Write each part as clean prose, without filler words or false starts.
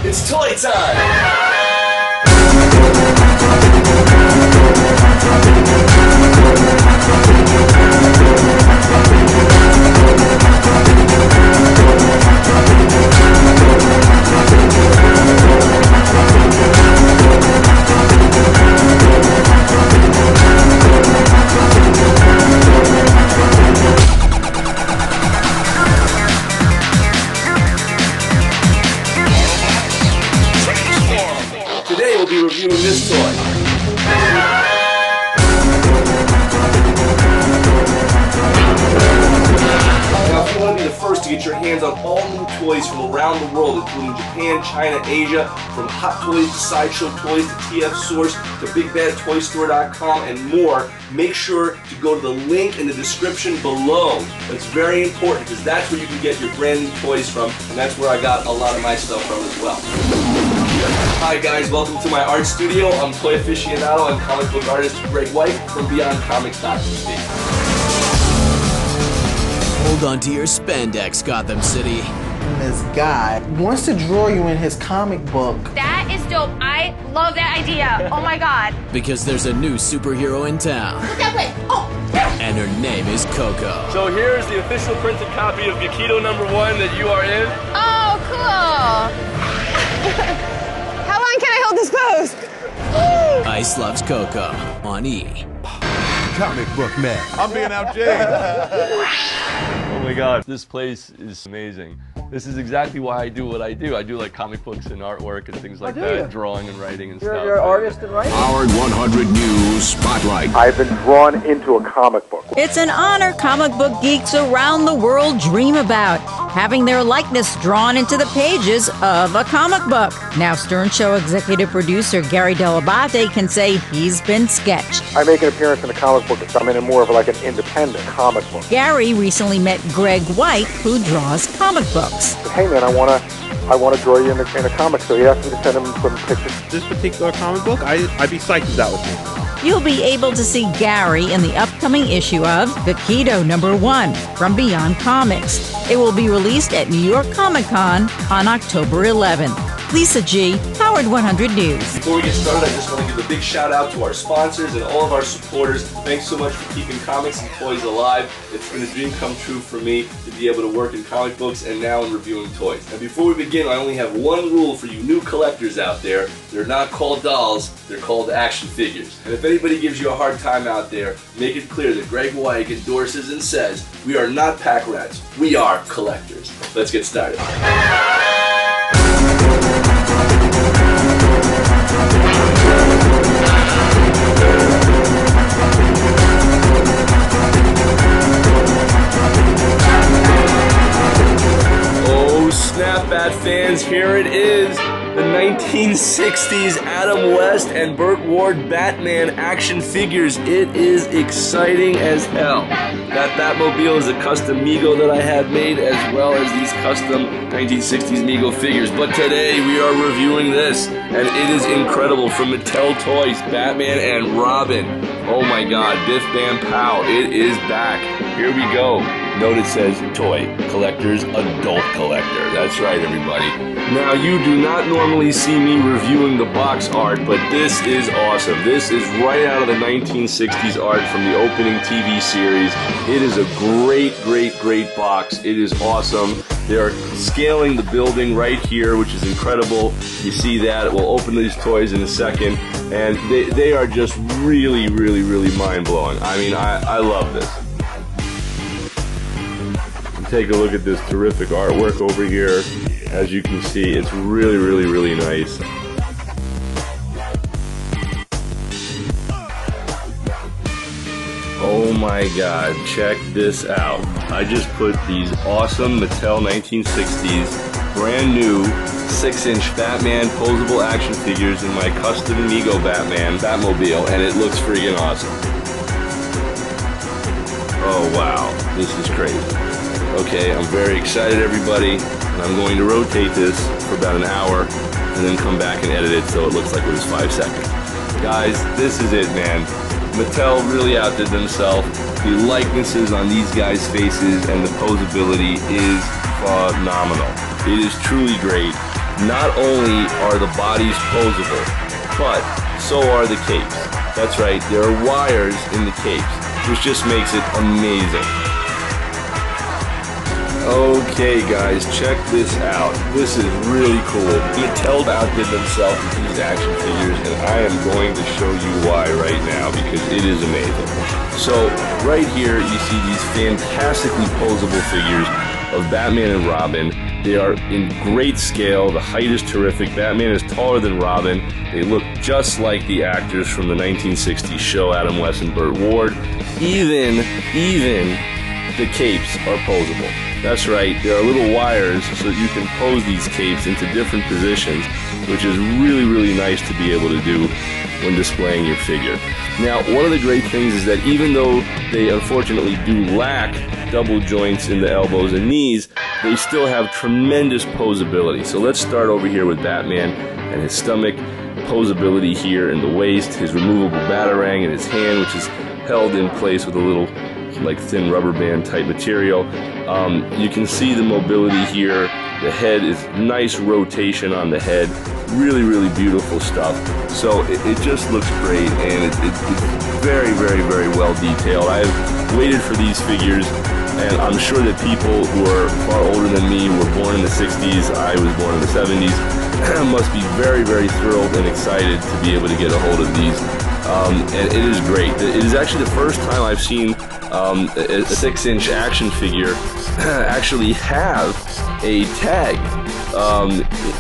It's toy time! Today we'll be reviewing this toy. Now if you want to be the first to get your hands on all new toys from around the world, including Japan, China, Asia, from Hot Toys to Sideshow Toys to TF Source to BigBadToyStore.com and more, make sure to go to the link in the description below. It's very important because that's where you can get your brand new toys from, and that's where I got a lot of my stuff from as well. Hi guys, welcome to my art studio. I'm toy aficionado and comic book artist Greg White from BeyondComics.tv. Hold on to your spandex, Gotham City. This guy wants to draw you in his comic book. That is dope. I love that idea. Oh my god. Because there's a new superhero in town. Look that way. Oh. And her name is Coco. So here's the official printed copy of Gekido #1 that you are in. Oh, cool. How long can I hold this pose? Ice loves Coco on E! Comic book man. I'm being outjaded. Oh my god, this place is amazing. This is exactly why I do what I do. I do like comic books and artwork and things like that, drawing and writing and stuff. You're an artist and writer? Howard 100 News Spotlight. I've been drawn into a comic book. It's an honor comic book geeks around the world dream about, having their likeness drawn into the pages of a comic book. Now Stern Show executive producer Gary Delabate can say he's been sketched. I make an appearance in a comic book, so I'm in more of like an independent comic book. Gary recently met Greg White, who draws comic books. Hey man, I want to draw you in a comic, so he asked me to send him some pictures. This particular comic book, I'd be psyched if that was me. You'll be able to see Gary in the upcoming issue of Gekido #1 from Beyond Comics. It will be released at New York Comic Con on October 11th. Lisa G., Howard 100 News. Before we get started, I just want to give a big shout out to our sponsors and all of our supporters. Thanks so much for keeping comics and toys alive. It's been a dream come true for me to be able to work in comic books and now in reviewing toys. And before we begin, I only have one rule for you new collectors out there. They're not called dolls, they're called action figures. And if anybody gives you a hard time out there, make it clear that Greg White endorses and says, we are not pack rats, we are collectors. Let's get started. Bat fans, here it is, the 1960s Adam West and Burt Ward Batman action figures. It is exciting as hell. That Batmobile is a custom Mego that I had made, as well as these custom 1960s Mego figures. But today we are reviewing this, and it is incredible, from Mattel Toys, Batman and Robin. Oh my god, Biff Bam Pow, it is back. Here we go. Note it says Toy Collector's Adult Collector. That's right, everybody. Now, you do not normally see me reviewing the box art, but this is awesome. This is right out of the 1960s art from the opening TV series. It is a great box. It is awesome. They are scaling the building right here, which is incredible. You see that. We'll open these toys in a second, and they are just really mind-blowing. I mean, I love this. Take a look at this terrific artwork over here. As you can see, it's really nice. Oh my god, check this out. I just put these awesome Mattel 1960s brand new 6-inch Batman posable action figures in my custom Mego Batmobile, and it looks freaking awesome. Oh wow, this is crazy. Okay, I'm very excited, everybody, and I'm going to rotate this for about an hour and then come back and edit it so it looks like it was 5 seconds. Guys, this is it, man. Mattel really outdid themselves. The likenesses on these guys' faces and the posability is phenomenal. It is truly great. not only are the bodies posable, but so are the capes. That's right, there are wires in the capes, which just makes it amazing. Okay guys, check this out. This is really cool. Mattel outdid themselves with these action figures, and I am going to show you why right now, because it is amazing. So right here you see these fantastically posable figures of Batman and Robin. They are in great scale. The height is terrific. Batman is taller than Robin. They look just like the actors from the 1960s show, Adam West and Burt Ward. Even the capes are posable. That's right, there are little wires so that you can pose these capes into different positions, which is really, really nice to be able to do when displaying your figure. Now, one of the great things is that even though they unfortunately do lack double joints in the elbows and knees, they still have tremendous posability. So let's start over here with Batman and his stomach, posability here in the waist, his removable batarang in his hand, which is held in place with a little like thin rubber band type material. You can see the mobility here. The head is nice rotation on the head. Really, really beautiful stuff. So it just looks great, and it's very, very, very well detailed. I've waited for these figures, and I'm sure that people who are far older than me, were born in the 60s, I was born in the 70s, must be very, very thrilled and excited to be able to get a hold of these. And it is great. It is actually the first time I've seen a 6-inch action figure actually have a tag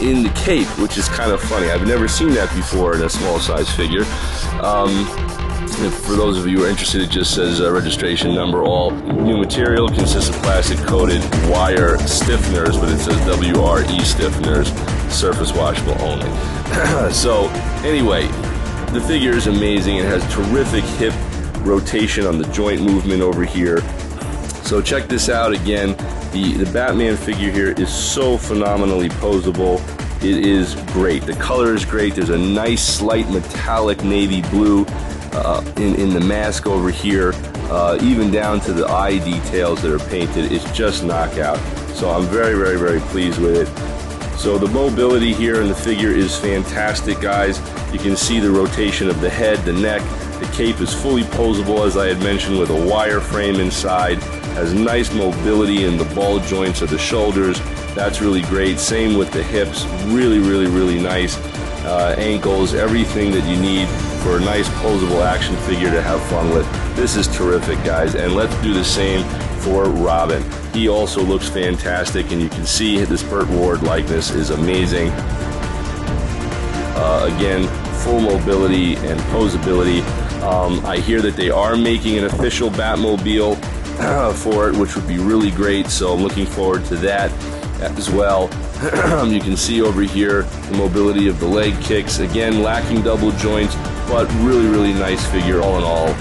in the cape, which is kind of funny. I've never seen that before in a small size figure. For those of you who are interested, it just says registration number. All new material consists of plastic coated wire stiffeners, but it says WRE stiffeners, surface washable only. So anyway, the figure is amazing. It has terrific hip rotation on the joint movement over here. So check this out again. The Batman figure here is so phenomenally posable. It is great. The color is great. There's a nice slight metallic navy blue in the mask over here, even down to the eye details that are painted. It's just knockout. So I'm very, very, very pleased with it. So the mobility here in the figure is fantastic, guys. You can see the rotation of the head, the neck. The cape is fully posable, as I had mentioned, with a wire frame inside. Has nice mobility in the ball joints of the shoulders. That's really great. Same with the hips. Really, really, really nice. Ankles, everything that you need for a nice posable action figure to have fun with. This is terrific, guys. And let's do the same for Robin. He also looks fantastic, and you can see this Burt Ward likeness is amazing. Again, full mobility and posability. I hear that they are making an official Batmobile for it, which would be really great, so I'm looking forward to that as well. You can see over here the mobility of the leg kicks, again lacking double joints, but really, really nice figure all in all.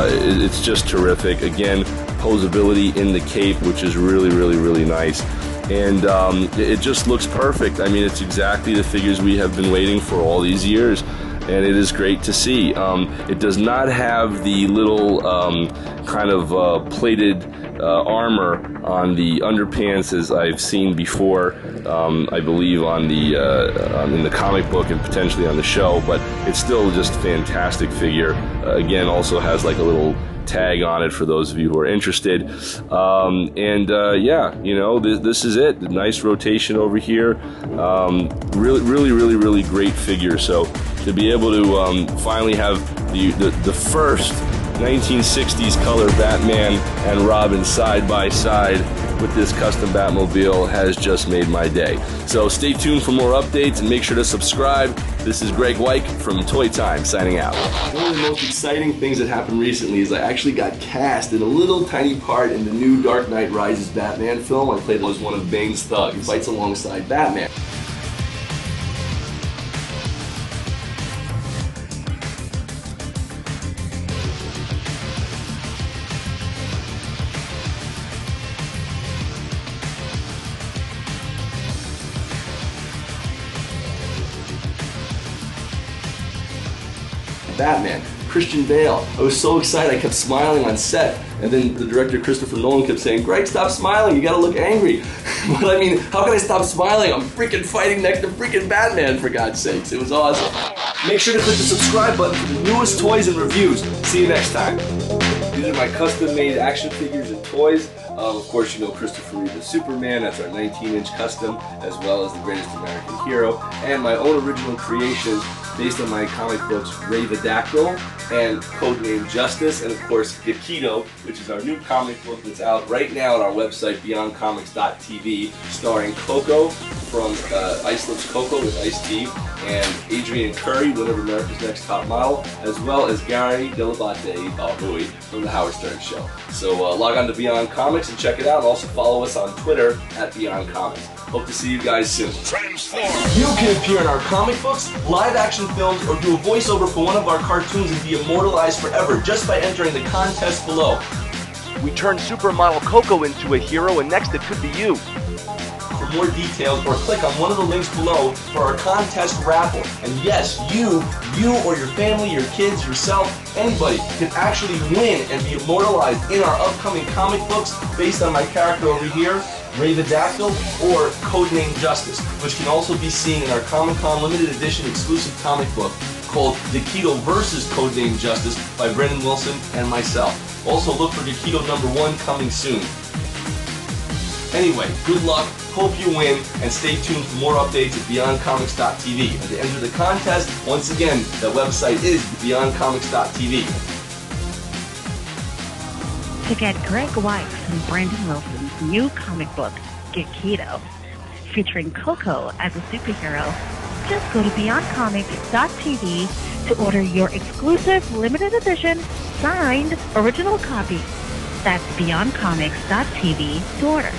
It's just terrific. Again, posability in the cape, which is really, really, really nice. And it just looks perfect. I mean, it's exactly the figures we have been waiting for all these years, and it is great to see. It does not have the little kind of plated armor on the underpants as I've seen before, I believe on the in the comic book and potentially on the show, but it's still just a fantastic figure. Again, also has like a little tag on it for those of you who are interested. Yeah, you know, this is it. The nice rotation over here. Really, really, really, really great figure. So to be able to finally have the first 1960s color Batman and Robin side by side with this custom Batmobile has just made my day. So stay tuned for more updates and make sure to subscribe. This is Greg Wyke from Toy Time signing out. One of the most exciting things that happened recently is I actually got cast in a little tiny part in the new Dark Knight Rises Batman film. I played as one of Bane's thugs. He fights alongside Batman. Batman, Christian Bale. I was so excited, I kept smiling on set, and then the director Christopher Nolan kept saying, "Greg, stop smiling, you gotta look angry." But I mean, how can I stop smiling? I'm freaking fighting next to freaking Batman, for God's sakes. It was awesome. Make sure to click the subscribe button for the newest toys and reviews. See you next time. These are my custom-made action figures and toys. Of course, you know Christopher Reeve the Superman. That's our 19-inch custom, as well as the Greatest American Hero. And my own original creations based on my comic books, Ravadactyl and Codename Justice, and of course Gekido, which is our new comic book that's out right now on our website, beyondcomics.tv, starring Coco from Iceland's Coco with Ice-T, and Adrian Curry, winner of America's Next Top Model, as well as Gary Delabate from The Howard Stern Show. So log on to Beyond Comics and check it out, and also follow us on Twitter at Beyond Comics. Hope to see you guys soon. You can appear in our comic books, live action films, or do a voiceover for one of our cartoons and be immortalized forever just by entering the contest below. We turned supermodel Coco into a hero, and next it could be you. For more details, or click on one of the links below for our contest raffle. And yes, you or your family, your kids, yourself, anybody can actually win and be immortalized in our upcoming comic books based on my character over here, Ravadactyl, or Codename Justice, which can also be seen in our Comic-Con limited edition exclusive comic book called Gekido vs. Codename Justice by Brendan Wilson and myself. Also look for Gekido #1 coming soon. Anyway, good luck, hope you win, and stay tuned for more updates at beyondcomics.tv. And to enter the contest, once again, that website is beyondcomics.tv. To get Greg Weiss and Brandon Wilson's new comic book, Gekido, featuring Coco as a superhero, just go to beyondcomics.tv to order your exclusive limited edition signed original copy. That's beyondcomics.tv to order.